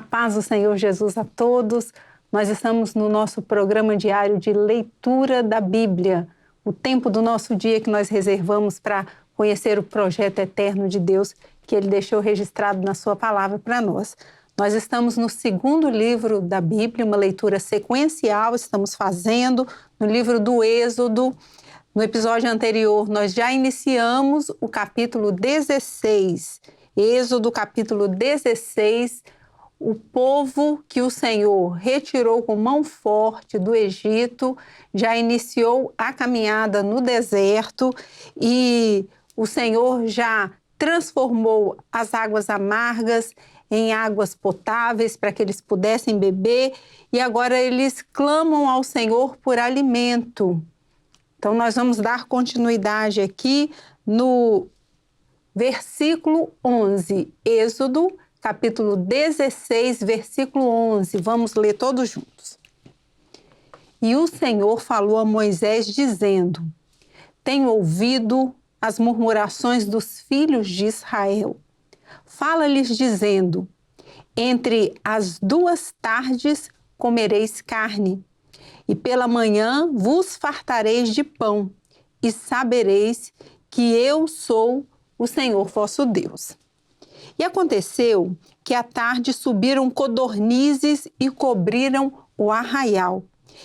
A paz do Senhor Jesus a todos. Nós estamos no nosso programa diário de leitura da Bíblia, o tempo do nosso dia que nós reservamos para conhecer o projeto eterno de Deus que Ele deixou registrado na sua palavra para nós. Nós estamos no segundo livro da Bíblia, uma leitura sequencial, estamos fazendo no livro do Êxodo. No episódio anterior, nós já iniciamos o capítulo 16, Êxodo capítulo 16, o povo que o Senhor retirou com mão forte do Egito, já iniciou a caminhada no deserto e o Senhor já transformou as águas amargas em águas potáveis para que eles pudessem beber e agora eles clamam ao Senhor por alimento. Então nós vamos dar continuidade aqui no versículo 11, Êxodo capítulo 16, versículo 11. Vamos ler todos juntos. E o Senhor falou a Moisés dizendo: Tenho ouvido as murmurações dos filhos de Israel. Fala-lhes dizendo: Entre as duas tardes comereis carne, e pela manhã vos fartareis de pão, e sabereis que eu sou o Senhor vosso Deus. E aconteceu que à tarde subiram codornizes e cobriram o arraial,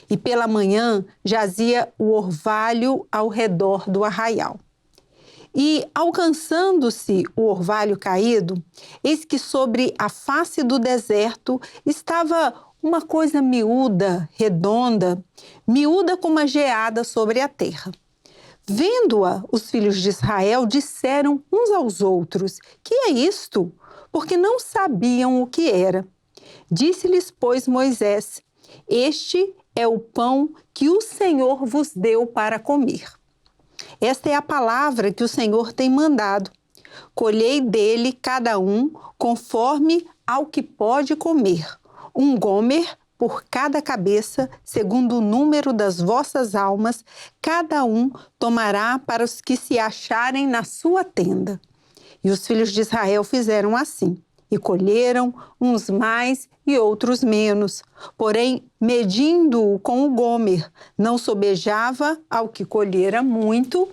e pela manhã jazia o orvalho ao redor do arraial. E, alcançando-se o orvalho caído, eis que sobre a face do deserto estava uma coisa miúda, redonda, miúda como uma geada sobre a terra. Vendo-a, os filhos de Israel disseram uns aos outros: Que é isto? Porque não sabiam o que era. Disse-lhes, pois, Moisés: Este é o pão que o Senhor vos deu para comer. Esta é a palavra que o Senhor tem mandado. Colhei dele cada um conforme ao que pode comer, um gomer por cada cabeça, segundo o número das vossas almas, cada um tomará para os que se acharem na sua tenda. E os filhos de Israel fizeram assim, e colheram uns mais e outros menos. Porém, medindo-o com o gomer, não sobejava ao que colhera muito,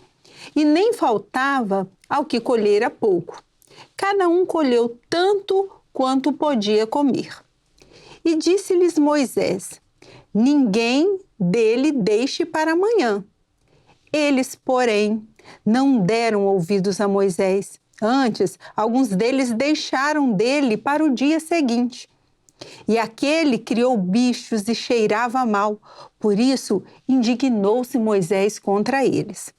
e nem faltava ao que colhera pouco. Cada um colheu tanto quanto podia comer. E disse-lhes Moisés: Ninguém dele deixe para amanhã. Eles, porém, não deram ouvidos a Moisés. Antes, alguns deles deixaram dele para o dia seguinte. E aquele criou bichos e cheirava mal. Por isso, indignou-se Moisés contra eles.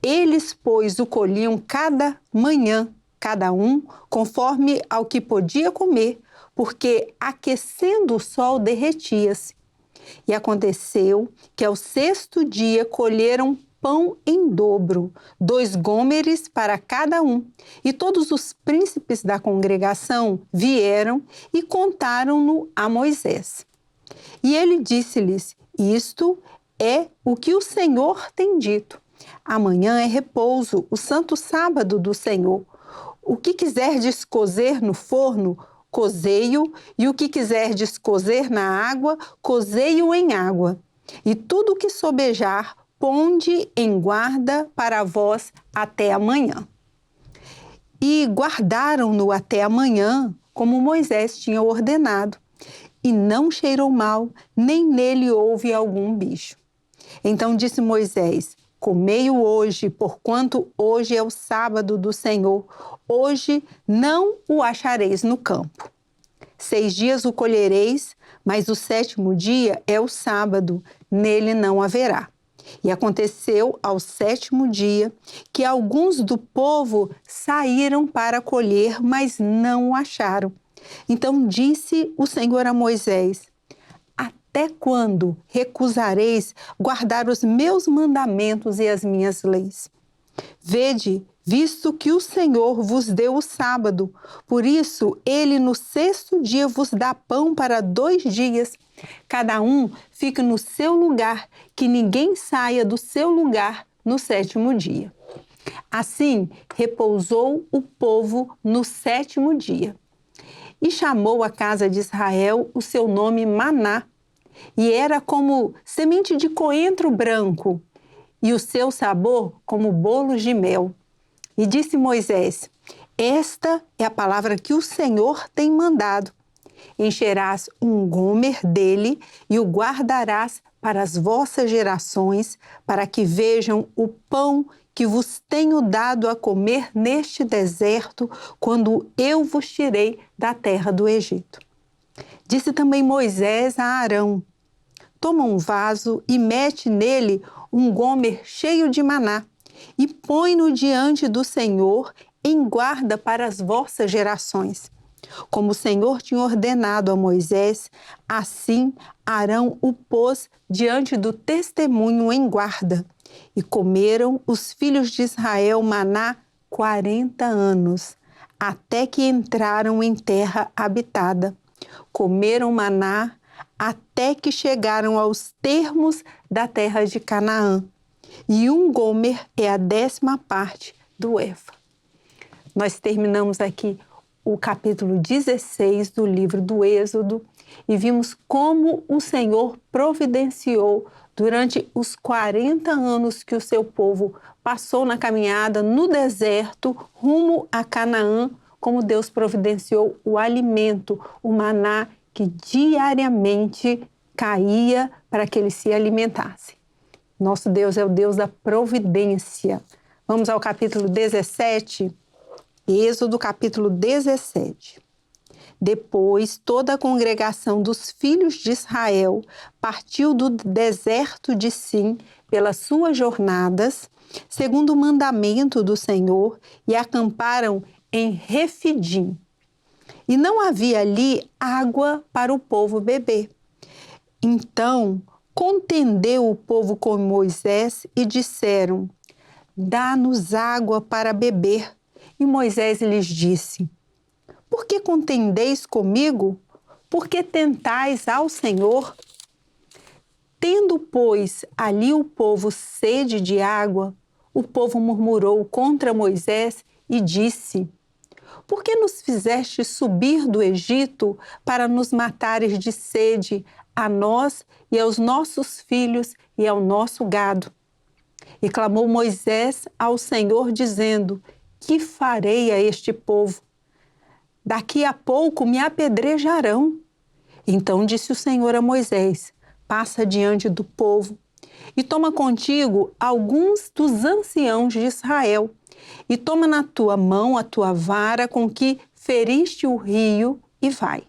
Eles, pois, o colhiam cada manhã, cada um, conforme ao que podia comer, porque aquecendo o sol derretia-se. E aconteceu que ao sexto dia colheram pão em dobro, 2 gômeres para cada um. E todos os príncipes da congregação vieram e contaram-no a Moisés. E ele disse-lhes: Isto é o que o Senhor tem dito. Amanhã é repouso, o santo sábado do Senhor. O que quiserdes cozer no forno, cozei-o, e o que quiserdes cozer na água, cozei-o em água. E tudo o que sobejar, ponde em guarda para vós até amanhã. E guardaram-no até amanhã, como Moisés tinha ordenado. E não cheirou mal, nem nele houve algum bicho. Então disse Moisés: Comei-o hoje, porquanto hoje é o sábado do Senhor. Hoje não o achareis no campo. 6 dias o colhereis, mas o 7º dia é o sábado, nele não haverá. E aconteceu ao 7º dia que alguns do povo saíram para colher, mas não o acharam. Então disse o Senhor a Moisés: Até quando recusareis guardar os meus mandamentos e as minhas leis? Vede, visto que o Senhor vos deu o sábado, por isso ele no 6º dia vos dá pão para 2 dias. Cada um fique no seu lugar, que ninguém saia do seu lugar no 7º dia. Assim repousou o povo no 7º dia. E chamou a casa de Israel o seu nome Maná, e era como semente de coentro branco, e o seu sabor como bolos de mel. E disse Moisés: esta é a palavra que o Senhor tem mandado. Encherás um gomer dele e o guardarás para as vossas gerações, para que vejam o pão que vos tenho dado a comer neste deserto, quando eu vos tirei da terra do Egito. Disse também Moisés a Arão: toma um vaso e mete nele um gomer cheio de maná, e põe-no diante do Senhor em guarda para as vossas gerações. Como o Senhor tinha ordenado a Moisés, assim Arão o pôs diante do testemunho em guarda. E comeram os filhos de Israel maná 40 anos, até que entraram em terra habitada. Comeram maná até que chegaram aos termos da terra de Canaã. E um gomer é a 10ª parte do efa. Nós terminamos aqui o capítulo 16 do livro do Êxodo e vimos como o Senhor providenciou durante os 40 anos que o seu povo passou na caminhada no deserto rumo a Canaã, como Deus providenciou o alimento, o maná que diariamente caía para que eles se alimentassem. Nosso Deus é o Deus da providência. Vamos ao capítulo 17. Êxodo capítulo 17. Depois, toda a congregação dos filhos de Israel partiu do deserto de Sim pelas suas jornadas, segundo o mandamento do Senhor, e acamparam em Refidim. E não havia ali água para o povo beber. Então, contendeu o povo com Moisés e disseram: dá-nos água para beber. E Moisés lhes disse: por que contendeis comigo? Por que tentais ao Senhor? Tendo, pois, ali o povo sede de água, o povo murmurou contra Moisés e disse: por que nos fizeste subir do Egito para nos matares de sede, a nós e aos nossos filhos e ao nosso gado? E clamou Moisés ao Senhor, dizendo: que farei a este povo? Daqui a pouco me apedrejarão. Então disse o Senhor a Moisés: passa diante do povo e toma contigo alguns dos anciãos de Israel, e toma na tua mão a tua vara com que feriste o rio, e vai.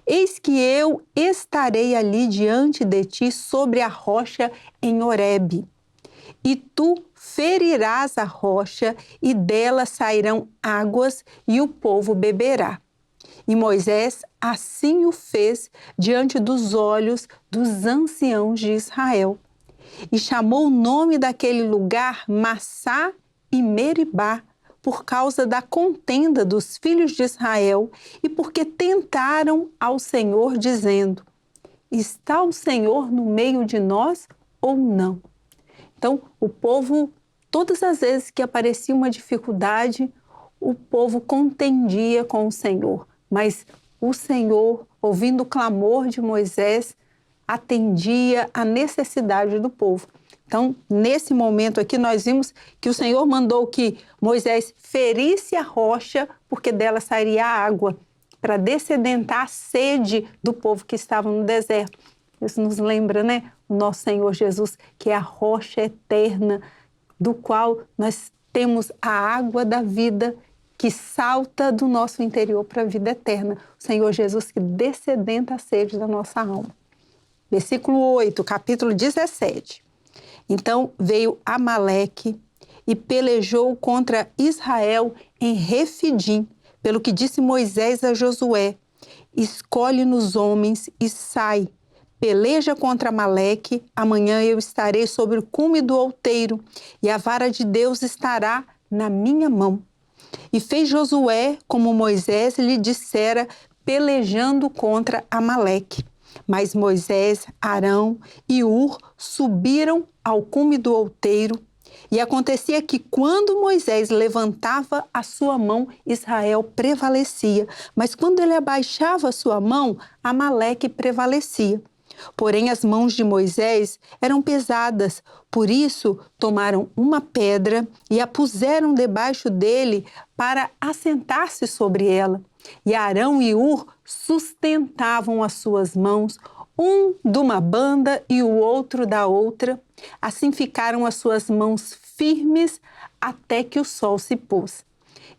Eis que eu estarei ali diante de ti sobre a rocha em Horebe. E tu ferirás a rocha, e dela sairão águas, e o povo beberá. E Moisés assim o fez diante dos olhos dos anciãos de Israel. E chamou o nome daquele lugar Massá e Meribá, por causa da contenda dos filhos de Israel, e porque tentaram ao Senhor, dizendo: está o Senhor no meio de nós ou não? Então, o povo, todas as vezes que aparecia uma dificuldade, o povo contendia com o Senhor. Mas o Senhor, ouvindo o clamor de Moisés, atendia à necessidade do povo. Então, nesse momento aqui, nós vimos que o Senhor mandou que Moisés ferisse a rocha, porque dela sairia água, para descedentar a sede do povo que estava no deserto. Isso nos lembra, né? O nosso Senhor Jesus, que é a rocha eterna, do qual nós temos a água da vida que salta do nosso interior para a vida eterna. O Senhor Jesus que descedenta a sede da nossa alma. Versículo 8, capítulo 17. Então veio Amaleque e pelejou contra Israel em Refidim, pelo que disse Moisés a Josué: escolhe-nos homens e sai. Peleja contra Amaleque, amanhã eu estarei sobre o cume do outeiro, e a vara de Deus estará na minha mão. E fez Josué como Moisés lhe dissera, pelejando contra Amaleque. Mas Moisés, Arão e Hur subiram ao cume do outeiro, E acontecia que quando Moisés levantava a sua mão, Israel prevalecia. Mas quando ele abaixava a sua mão, Amaleque prevalecia. Porém, as mãos de Moisés eram pesadas, por isso tomaram uma pedra e a puseram debaixo dele para assentar-se sobre ela. E Arão e Hur sustentavam as suas mãos, um de uma banda e o outro da outra. Assim ficaram as suas mãos firmes até que o sol se pôs.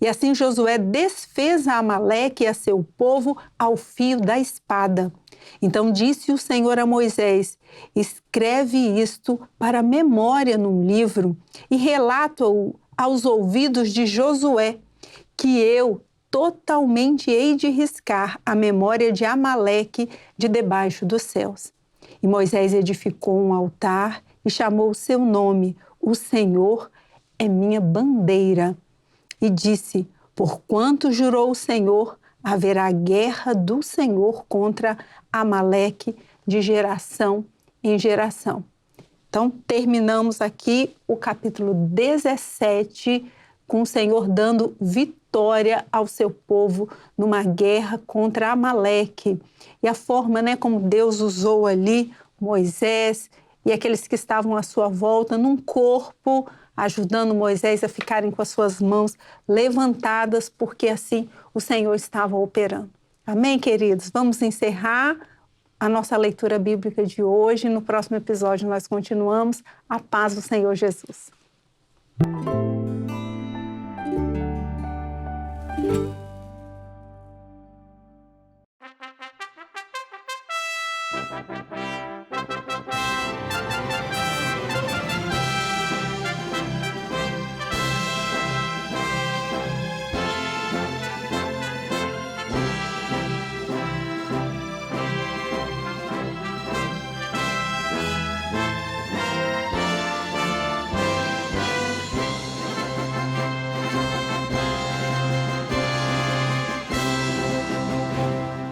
E assim Josué desfez a Amaleque e a seu povo ao fio da espada. Então disse o Senhor a Moisés: escreve isto para memória num livro e relata-o aos ouvidos de Josué, que eu totalmente hei de riscar a memória de Amaleque de debaixo dos céus. E Moisés edificou um altar e chamou o seu nome: o Senhor é minha bandeira. E disse: porquanto jurou o Senhor, haverá guerra do Senhor contra Amaleque de geração em geração. Então, terminamos aqui o capítulo 17, com o Senhor dando vitória ao seu povo numa guerra contra Amaleque. E a forma, como Deus usou ali Moisés e aqueles que estavam à sua volta num corpo, ajudando Moisés a ficarem com as suas mãos levantadas, porque assim o Senhor estava operando. Amém, queridos? Vamos encerrar a nossa leitura bíblica de hoje. No próximo episódio nós continuamos. A paz do Senhor Jesus.